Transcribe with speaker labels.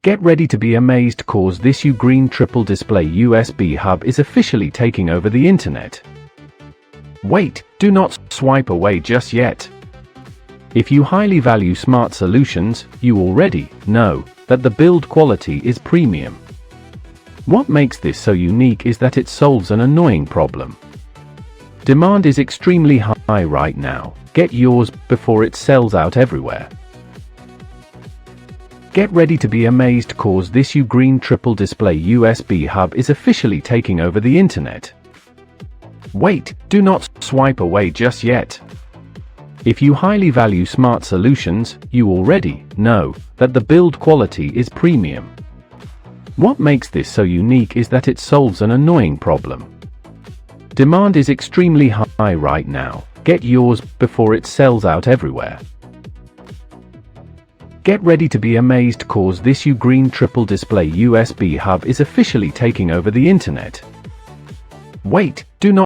Speaker 1: Get ready to be amazed, cause this UGREEN triple display USB hub is officially taking over the internet. Wait, do not swipe away just yet. If you highly value smart solutions, you already know that the build quality is premium. What makes this so unique is that it solves an annoying problem. Demand is extremely high right now. Get yours before it sells out everywhere. Get ready to be amazed, cause this UGREEN triple display USB hub is officially taking over the internet. Wait, do not swipe away just yet. If you highly value smart solutions, you already know that the build quality is premium. What makes this so unique is that it solves an annoying problem. Demand is extremely high right now. Get yours before it sells out everywhere. Get ready to be amazed, cause this UGREEN triple display USB hub is officially taking over the internet. Wait, do not